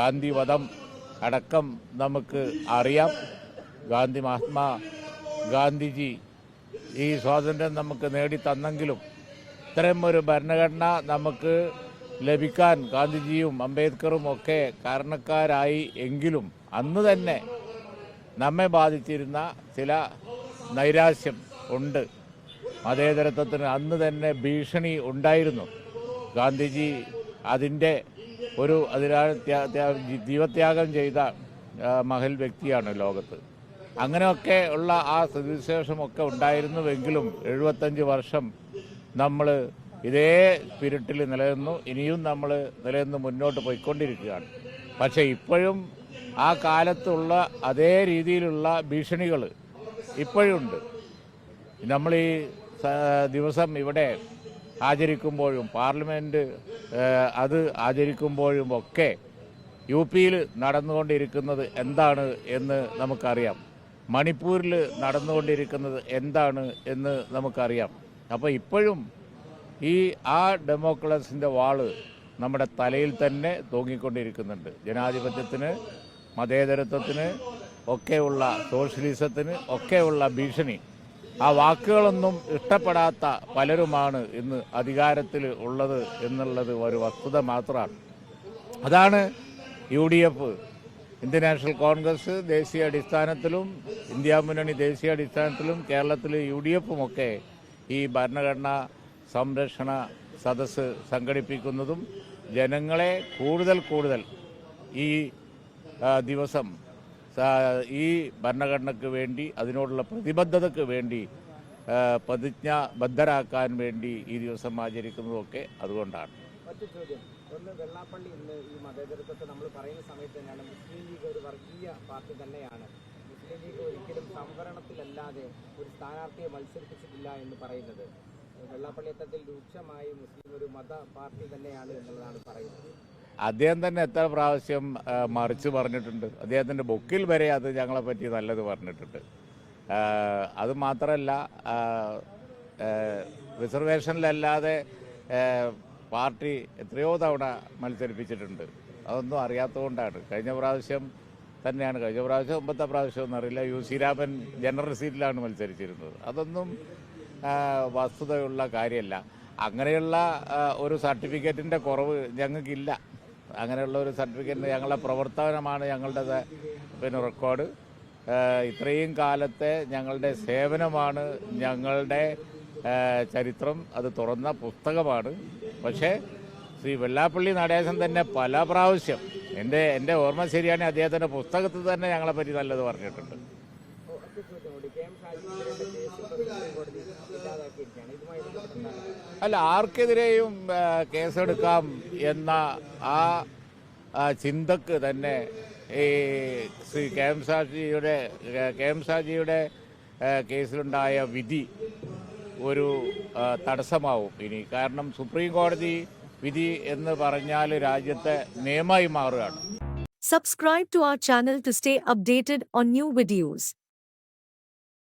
ഗാന്ധി വധം അടക്കം നമുക്ക് അറിയാം. മഹാത്മാ ഗാന്ധിജി ഈ സ്വാതന്ത്ര്യം നമുക്ക് നേടിത്തന്നെങ്കിലും ഇത്തരം ഒരു ഭരണഘടന നമുക്ക് ലഭിക്കാൻ ഗാന്ധിജിയും അംബേദ്കറും ഒക്കെ കാരണക്കാരായി എങ്കിലും അന്ന് തന്നെ നമ്മെ ബാധിച്ചിരുന്ന ചില നൈരാശ്യം ഉണ്ട്. മതേതരത്വത്തിന് അന്ന് തന്നെ ഭീഷണി ഉണ്ടായിരുന്നു. ഗാന്ധിജി അതിൻ്റെ ജീവത്യാഗം ചെയ്ത മഹൽ വ്യക്തിയാണ് ലോകത്ത്. അങ്ങനെയൊക്കെ ഉള്ള ആ സ്ഥിതിവിശേഷമൊക്കെ ഉണ്ടായിരുന്നുവെങ്കിലും 75 വർഷം നമ്മൾ ഇതേ സ്പിരിറ്റിൽ നിലനിന്നു. ഇനിയും നമ്മൾ നിലനിന്ന് മുന്നോട്ട് പോയിക്കൊണ്ടിരിക്കുകയാണ്. പക്ഷേ ഇപ്പോഴും ആ കാലത്തുള്ള അതേ രീതിയിലുള്ള ഭീഷണികൾ ഇപ്പോഴുണ്ട്. നമ്മൾ ഈ ദിവസം ഇവിടെ ആചരിക്കുമ്പോഴും പാർലമെൻറ്റ് അത് ആചരിക്കുമ്പോഴും ഒക്കെ യു പിയിൽ നടന്നുകൊണ്ടിരിക്കുന്നത് എന്താണ് എന്ന് നമുക്കറിയാം. മണിപ്പൂരിൽ നടന്നുകൊണ്ടിരിക്കുന്നത് എന്താണ് എന്ന് നമുക്കറിയാം. അപ്പോൾ ഇപ്പോഴും ആ ഡെമോക്രസിൻ്റെ വാള് നമ്മുടെ തലയിൽ തന്നെ തൂങ്ങിക്കൊണ്ടിരിക്കുന്നുണ്ട്. ജനാധിപത്യത്തിന്, മതേതരത്വത്തിന് ഒക്കെയുള്ള, സോഷ്യലിസത്തിന് ഒക്കെയുള്ള ഭീഷണി. ആ വാക്കുകളൊന്നും ഇഷ്ടപ്പെടാത്ത പലരുമാണ് ഇന്ന് അധികാരത്തിൽ ഉള്ളത് എന്നുള്ളത് ഒരു വസ്തുത മാത്രമാണ്. അതാണ് UDF, ഇന്ത്യൻ നാഷണൽ കോൺഗ്രസ് ദേശീയ അടിസ്ഥാനത്തിലും ഇന്ത്യ മുന്നണി ദേശീയ അടിസ്ഥാനത്തിലും കേരളത്തിൽ UDFും ഒക്കെ ഈ ഭരണഘടനാ സംരക്ഷണ സദസ്സ് സംഘടിപ്പിക്കുന്നതും ജനങ്ങളെ കൂടുതൽ ഈ ദിവസം ഈ ഭരണഘടനയ്ക്ക് വേണ്ടി, അതിനോടുള്ള പ്രതിബദ്ധതയ്ക്ക് വേണ്ടി പ്രതിജ്ഞാബദ്ധരാക്കാൻ വേണ്ടി ഈ ദിവസം ആചരിക്കുന്നതൊക്കെ അതുകൊണ്ടാണ്. മറ്റു ചോദ്യം ഒന്ന്, വെള്ളാപ്പള്ളി ഇന്ന് ഈ മതേതരത്വത്തെ നമ്മൾ പറയുന്ന സമയത്ത് തന്നെയാണ് മുസ്ലിം ലീഗ് ഒരു വർഗീയ പാർട്ടി തന്നെയാണ്. മുസ്ലിം ലീഗ് ഒരിക്കലും സംവരണത്തിലല്ലാതെ ഒരു സ്ഥാനാർത്ഥിയെ മത്സരിപ്പിച്ചിട്ടില്ല എന്ന് പറയുന്നത്. വെള്ളാപ്പള്ളി അത്തരത്തിൽ രൂക്ഷമായി മുസ്ലിം ഒരു മത പാർട്ടി തന്നെയാണ് എന്നുള്ളതാണ് പറയുന്നത്. അദ്ദേഹം തന്നെ എത്ര പ്രാവശ്യം മറിച്ച് പറഞ്ഞിട്ടുണ്ട്. അദ്ദേഹത്തിൻ്റെ ബുക്കിൽ വരെ അത് ഞങ്ങളെപ്പറ്റി നല്ലത് പറഞ്ഞിട്ടുണ്ട്. അത് മാത്രമല്ല, റിസർവേഷനിലല്ലാതെ പാർട്ടി എത്രയോ തവണ മത്സരിപ്പിച്ചിട്ടുണ്ട്. അതൊന്നും അറിയാത്തതുകൊണ്ടാണ്. കഴിഞ്ഞ പ്രാവശ്യം മുമ്പത്തെ പ്രാവശ്യം എന്നറിയില്ല, UC രാമൻ ജനറൽ സീറ്റിലാണ് മത്സരിച്ചിരുന്നത്. അതൊന്നും വസ്തുതയുള്ള കാര്യമല്ല. അങ്ങനെയുള്ള ഒരു സർട്ടിഫിക്കറ്റിൻ്റെ കുറവ് ഞങ്ങൾക്കില്ല. അങ്ങനെയുള്ള ഒരു സർട്ടിഫിക്കറ്റ് ഞങ്ങളുടെ പ്രവർത്തനമാണ്, ഞങ്ങളുടെ റെക്കോർഡ്. ഇത്രയും കാലത്തെ ഞങ്ങളുടെ സേവനമാണ് ഞങ്ങളുടെ ചരിത്രം. അത് തുറന്ന പുസ്തകമാണ്. പക്ഷേ ശ്രീ വെള്ളാപ്പള്ളി നടേശൻ തന്നെ പല പ്രാവശ്യം, എൻ്റെ ഓർമ്മ ശരിയാണെങ്കിൽ അദ്ദേഹത്തിൻ്റെ പുസ്തകത്തിൽ തന്നെ ഞങ്ങളെപ്പറ്റി നല്ലത് പറഞ്ഞിട്ടുണ്ട്. അല്ല, ആർക്കെതിരെയും കേസെടുക്കാം എന്ന ആ ചിന്തക്ക് തന്നെ ഈ ശ്രീ KM ഷാജിയുടെ കേസിലുണ്ടായ വിധി ഒരു തടസ്സമാവും ഇനി. കാരണം സുപ്രീം കോടതി വിധി എന്ന് പറഞ്ഞാൽ രാജ്യത്തെ നിയമമായി മാറുകയാണ്. Subscribe to our channel to stay updated on new videos.